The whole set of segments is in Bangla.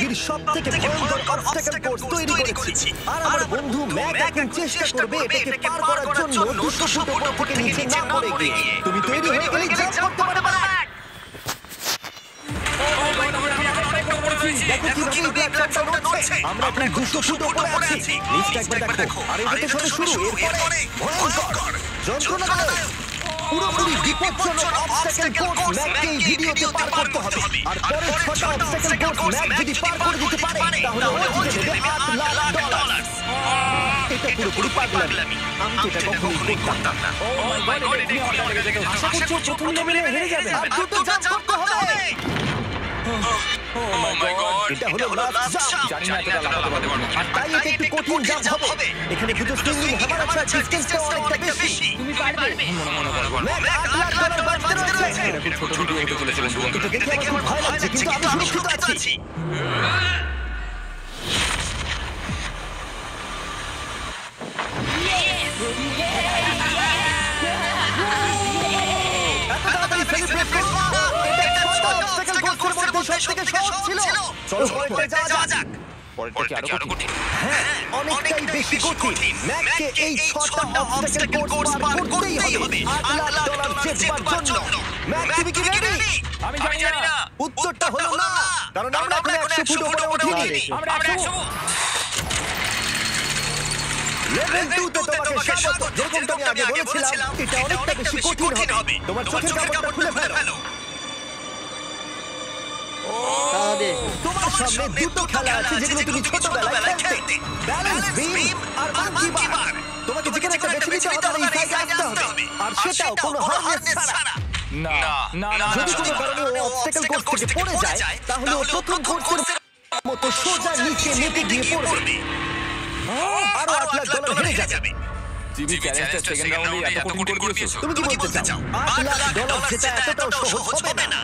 পৃথিবীর সবথেকে ভয়ঙ্কর অবস্টাকেল কোর্স তৈরি করেছি। আর আমার বন্ধু ম্যাক এখন চেষ্টা করবে এটাকে পার করার জন্য 200 ফুট উপর থেকে নিচে না পড়ে গিয়ে। তুমি তৈরি হয়ে গেলেই জাম্প করতে পারবে। দেখো কিভাবে এই প্ল্যাটফর্মটা নড়ছে। আমরা এখন 200 ফুট উপরে আছি। নিচটা একবার দেখো। আর এটা সবে শুরু, এরপরে ভয়ঙ্কর যন্ত্রণাদায়ক পুরোপুরি বিপজ্জনক অবস্টাকেল কোর্স ম্যাককে এই ভিডিওতে পার করতে হবে। আর পরের 6টা অবস্টাকেল কোর্স ম্যাক যদি পার করে দিতে পারে তাহলে ও জিতে নেবে $8,00,000। এটা পুরোপুরি পাগলামি। আমি তো এটা কখনোই করতাম না। ও মাই গড, এটা কি অর্ডার লেগে যেত। আশা করছো প্রথম লেভেলে হেরে যাবে। আর দুটো জাম্প করতে হবে। ও মাই গড, এটা হলো লাস্ট জাম্প। জানি না এটা লাগাতে পারবো না। আর তাই এটা একটু কঠিন জাম্প হবে। এখানে দুটো সুইং হ্যামার আছে, ডিসটেন্সটা অনেকটা বেশি। তুমি পারবে। মনে পারবো না। ম্যাক $8,00,000 বাঁচতে রয়েছে। এটা খুব ছোট ভিডিও হতে চলেছে বন্ধু। এটা দেখে আমার খুব ভয় লাগছে, কিন্তু আমি সুরক্ষিত আছি। এত তাড়াতাড়ি সেলিব্রেট করো না। এটা একটা অবস্টাকেল কোর্সের মধ্যে সবথেকে সহজ ছিল। চলো পরেরটা যাওয়া যাক। পরেরটা কি আরো কঠিন? হ্যাঁ, অনেকটাই বেশি কঠিন। ম্যাককে এই 6টা অবস্টাকেল কোর্স পার করতেই হবে $8,00,000 জেতবার জন্য। ম্যাক, তুমি কি রেডি? আমি জানি না। উত্তরটা হলো না, কারণ আমরা এখন 100 ফুট উপরে উঠিনি। আমরা 100। লেভেল 2 তে তোমাকে স্বাগত। যেরকমটা আমি আগে বলেছিলাম, এটা অনেকটা বেশি কঠিন হবে। তোমার চোখের কাপড়টা খুলে ফেলো। তোমার সামনে দুটো খেলা আছে যেগুলো তুমি ছোটবেলায় খেলতে। ব্যালেন্স বিম আর মাঙ্কি বার। তোমাকে যেখানে একটা বেছে নিতে হবে আর এই সাইডে আসতে হবে। আর সেটাও কোনো হারনেস ছাড়া। না। যদি কোনো কারণে ও অবস্টাকেল কোর্স থেকে পড়ে যায়, তাহলে ও প্রথম কোর্সের মতো সোজা নিচে নেমে গিয়ে পড়বে। আরো $8,00,000 হেরে যাবে। জিমি চ্যালেঞ্জটা সেকেন্ড রাউন্ডে এত কঠিন করে দিয়েছো। তুমি কি বলতে চাও? $8,00,000 যেটা এতটাও সহজ হবে না।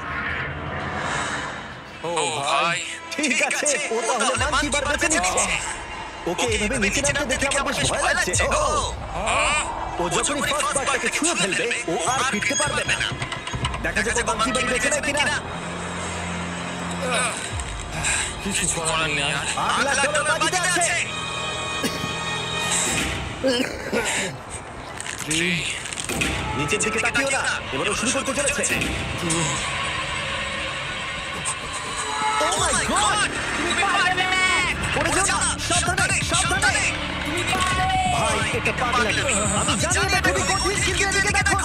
ও ভাই, ঠিক আছে, ও তাহলে মাঙ্কি বার বেছে নিচ্ছে। ওকে এইভাবে নিচে নামতে দেখে আমার বেশ ভয় লাগছে। ও যখনই ফার্স্ট বারটাকে ছুঁয়ে ফেলবে, ও আর ফিরতে পারবে না। দেখা যাক ও মাঙ্কি বার বেছে নেয় কিনা। কিছু করার নেই আর। $8,00,000 বাজিতে আছে। 3 নিচের দিকে তাকিও না, এবারে শুরু করতে চলেছে। ও মাই গড, তুমি পারবে ম্যাক। পড়ে যাও না। সাবধানে সাবধানে। ভাই, এটা পাগলামি। আমি জানি এটা খুবই কঠিন, কিন্তু এদিকে দেখো।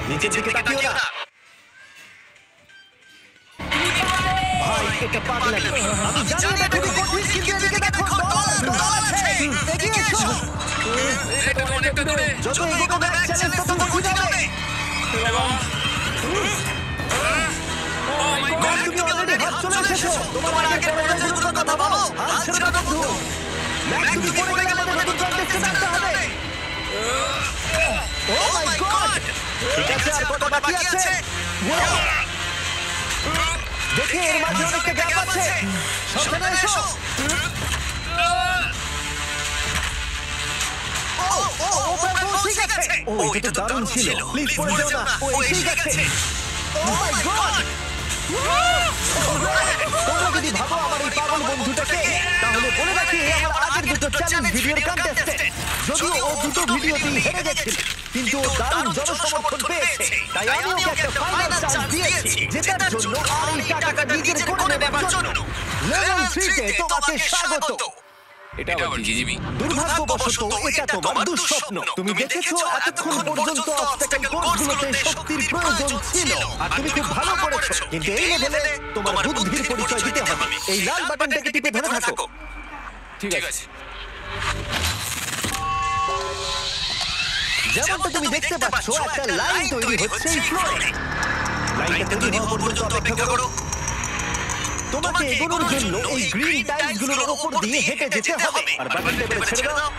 নিচের দিকে তাকিও না। ভাই, এটা পাগলামি। আমি জানি এটা খুবই কঠিন, কিন্তু এদিকে দেখো। এগিয়ে এসো। এটা অনেকটা দূরে। যত এগোবে ম্যাক চ্যালেঞ্জ তত কঠিন হবে। ও মাই ম্যাক, গড, তুমি অলরেডি হাত চলে এসেছো। তোমার আগে পড়াশোনার কথা ভাবো। হাত ছেড়ে দাও বন্ধু। ম্যাক, তুমি পড়ে গেলে আমাদের নতুন কন্টেস্টে আসতে হবে। ও মাই গড, ঠিক আছে, আর কত বাকি আছে? দেখে এর মাঝে অনেকটা গ্যাপ আছে। সাবধানে এসো। ঠিক আছে। ও, এটা তো দারুণ ছিল। প্লিজ পড়ে যাও না। ও এসেই গেছে। ও মাই গড। তোমরা যদি ভাবো আমার এই পাগল বন্ধুটাকে, তাহলে বলে রাখি এ আমার আগের দুটো চ্যালেঞ্জ ভিডিওর কন্টেস্টে। যদিও ও দুটো ভিডিওতেই হেরে গেছিল, কিন্তু ও দারুণ জনসমর্থন পেয়েছে। তাই আমি ওকে একটা ফাইনাল চান্স দিয়েছি জেতার জন্য আর এই টাকাটা নিজের করে নেবার জন্য। লেভেল 3 তে তোমাকে স্বাগত। এটা আবার কি জিমি? দুর্ভাগ্যবশত এটা তোমার দুঃস্বপ্ন। তুমি দেখেছো এতক্ষণ পর্যন্ত অবস্টাকেল কোর্সগুলোতে শক্তির প্রয়োজন ছিল, আর তুমি খুব ভালো করেছো। কিন্তু এই লেভেলে তোমার বুদ্ধির পরিচয় দিতে হবে। এই লাল বাটনটাকে টিপে ধরে থাকো। ঠিক আছে। যেমনটা তুমি দেখতে পাচ্ছ, একটা লাইন তৈরি হচ্ছে এই ফ্লোরে। লাইনটা তৈরি হওয়া পর্যন্ত অপেক্ষা করো। তোমাকে এগোনোর জন্য এই গ্রিন টাইলসগুলোর উপর দিয়ে হেঁটে যেতে হবে। আর বাটনটা এবারে ছেড়ে দাও।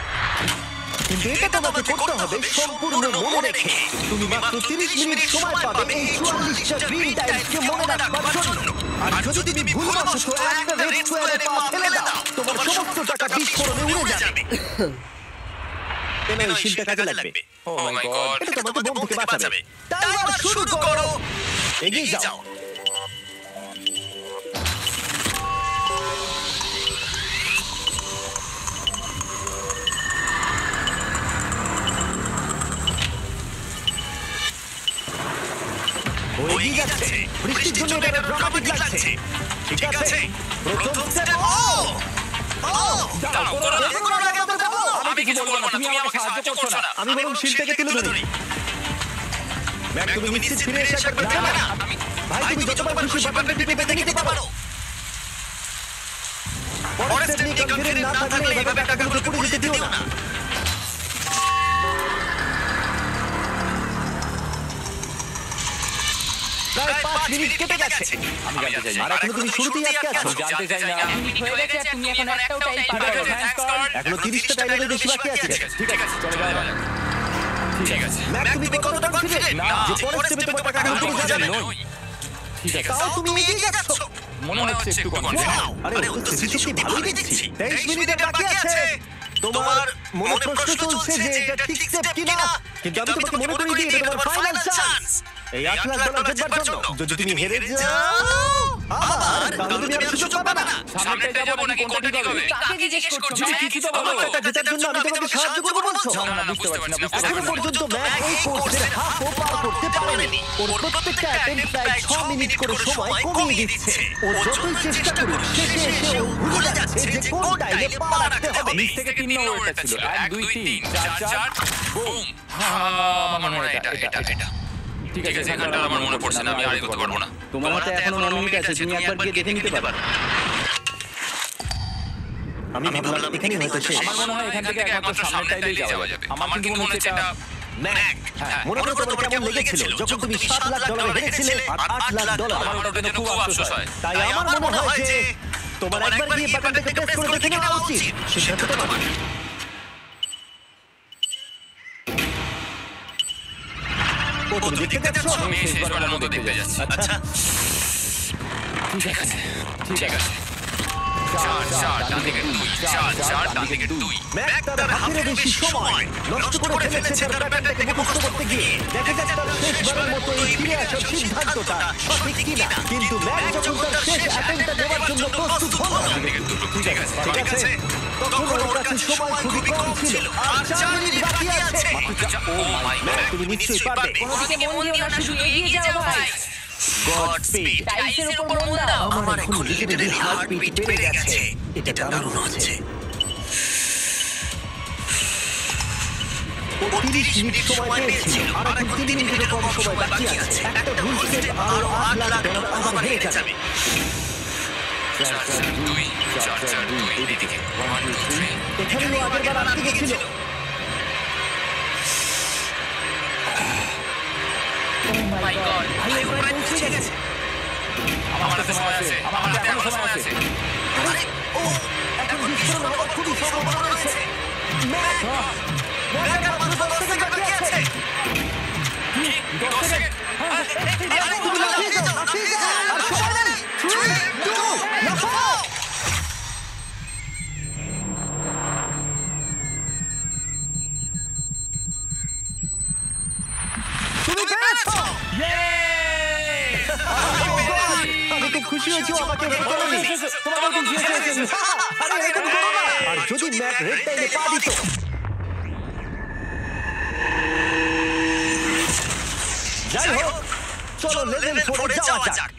কিন্তু এটা তোমাকে করতে হবে সম্পূর্ণ মনে রেখে। তুমি মাত্র 30 মিনিট সময় পাবে এই 44টা গ্রিন টাইলসকে মনে রাখবার জন্য। আর যদি তুমি ভুলবশত একটা রেড স্কোয়ারে পা ফেলে দাও, তোমার সমস্ত টাকা বিস্ফোরণে উড়ে যাবে। এই শিলটা কাজে লাগবে। ও মাই গড। এটা তোমাকে বোম থেকে বাঁচাবে। টাইমার শুরু করো। এগিয়ে যাও। ও এগিয়ে যাচ্ছে। বৃষ্টির জন্য এটা ড্রামাটিক লাগছে। ঠিক আছে, প্রথম স্টেপ। দাঁড়াও, করো না। আমি কিছু বলবো না, তুমি আমাকে সাহায্য করছো না। আমি বরং শিলটাকে তুলে ধরি। ম্যাক, তুমি নিশ্চিত ফিরে এসে একবার দেখবে না? ভাই, তুমি যতবার খুশি বাটনটা টিপে বেঁধে নিতে পারো। পরের স্টেপ নিয়ে কনফিডেন্ট না থাকলে এভাবে টাকাগুলো পুড়ে যেতে দিও না। প্রায় 5 মিনিট কেটে গেছে। আমি জানতে চাই আর এখনো তুমি শুরুতেই আটকে আছো। জানতে চাই না। মিনিট হয়ে গেছে আর তুমি এখন একটাও টাইম পারবে না। Thanks god. এখনো 30টা টাইমের বেশি বাকি আছে। ঠিক আছে, চলে যাওয়া যাক। ঠিক আছে। ম্যাক, তুমি কতটা কনফিডেন্ট যে পরের স্টেপে তোমার টাকাগুলো পুড়ে যাবে? ঠিক আছে। তাও তুমি এগিয়ে যাচ্ছ। মনে হচ্ছে একটু কনফিডেন্ট। আরে ও তো সত্যি ভালোই দেখছি। 23 মিনিটের বাকি আছে। তোমার মনে প্রশ্ন চলছে যে এটা ঠিক স্টেপ কিনা, কিন্তু আমি তোমাকে মনে করিয়ে দিই এটা তোমার ফাইনাল চান্স। এই $1,00,000 জেতবার জন্য যদি তুমি হেরে যাও আবার, তাহলে তুমি আর সুযোগ পাবে না। সামনেটা যাবো নাকি কোনটা ঠিক হবে? কাকে জিজ্ঞেস করছো? কিছু তো বলো। আমার টাকা জেতার জন্য আমি তোমাকে সাহায্য করবো বলছো? না, না, বুঝতে পারছি না, বুঝতে এখনো পারছি না। পর্যন্ত ম্যাক এই কোর্সের হাফও পার করতে পারেনি। ওর প্রত্যেকটা অ্যাটেম্প প্রায় 6 মিনিট করে সময় কমিয়ে দিচ্ছে। ও যতই চেষ্টা করুক শেষে এসে ও ভুলে যাচ্ছে যে কোন টাইমে পা রাখতে হবে। নিচ থেকে 3 নম্বরটা ছিল। 1 2 3 4 4 বুম। আমার মনে হয় এটা। ঠিক আছে, সেখানটা আমার মনে পড়ছে না, আমি আর এগোতে পারবো না। তোমার হাতে এখনো 9 মিনিট আছে, তুমি একবার গিয়ে দেখে নিতে পারো। আমি ভাবলাম এখানেই হয়তো শেষ। আমার মনে হয় এখান থেকে একমাত্র সামনেটাই যাওয়া যাবে। আমার কিন্তু মনে হচ্ছে এটা ম্যাক, মনে করো তোমার কেমন লেগেছিল যখন তুমি $7,00,000 হেরেছিলে আর $8,00,000? আমার ওটার জন্য খুব আফসোস হয়। তাই আমার মনে হয় যে তোমার একবার গিয়ে বাটনটাকে প্রেস করে দেখে নেওয়া উচিত। সিদ্ধান্ত তোমার। ও, তুমি দেখতে যাচ্ছ? আমি শেষবারের মতো দেখতে যাচ্ছি। আচ্ছা, ঠিক আছে, ঠিক আছে। 4 ডান দিকে 2, 4 ডান দিকে 2। ম্যাক তার হাতের বেশি সময় নষ্ট করে ফেলেছে তার প্যাটার্নটাকে মুখস্থ করতে গিয়ে। দেখা যাক তার শেষবারের মতো এই ফিরে আসার সিদ্ধান্তটা সঠিক কিনা। কিন্তু ম্যাক যখন তার শেষ অ্যাটেম্পটা দেওয়ার জন্য প্রস্তুত হলো, ডান দিকে 2, ঠিক আছে। ঠিক আছে, তখন ওর কাছে সময় খুবই কম ছিল। আর 4 মিনিট বাকি আছে। ও মাই ম্যাক, গড। তুমি নিশ্চয়ই পারবে। ওদিকে মন দিও না, শুধু এগিয়ে যাও ভাই। God speed. টাইলসের উপর মন দাও। আমার এখন লিটারেলি হার্টবিট বেড়ে গেছে। এটা দারুণ হচ্ছে। ও 30 মিনিট সময় পেয়েছিল, আর এখন 3 মিনিটের কম সময় বাকি আছে। একটা ভুল স্টেপ আর $8,00,000 আবার হেরে যাবে। 4 2 এইদিকে 1 2 3। এখানেও আগেরবার আটকে গেছিল। মাই গড, ভাই, ও প্রায় পৌঁছে গেছে। আমার হাতে সময় আছে, আমার হাতে এখনো সময় আছে। আরে, ও এখন বিস্ফোরণ হওয়ার খুবই সম্ভাবনা রয়েছে। ম্যাক, ম্যাক, আর মাত্র 10 সেকেন্ড বাকি আছে। 10 সেকেন্ড। তুমি লাফিয়ে যাও, লাফিয়ে যাও। আর সময় নেই। 3, 2, লাফাও। তুমি পেরেছো। আমি খুব খুশি হয়েছি ও আমাকে রেড করেনি। তোমাকে খুশি হয়েছে। আরে এরকম করো না। আর যদি ম্যাক রেড টাইমে পা দিত। যাই হোক, চলো লেভেল 4 এ যাওয়া যাক।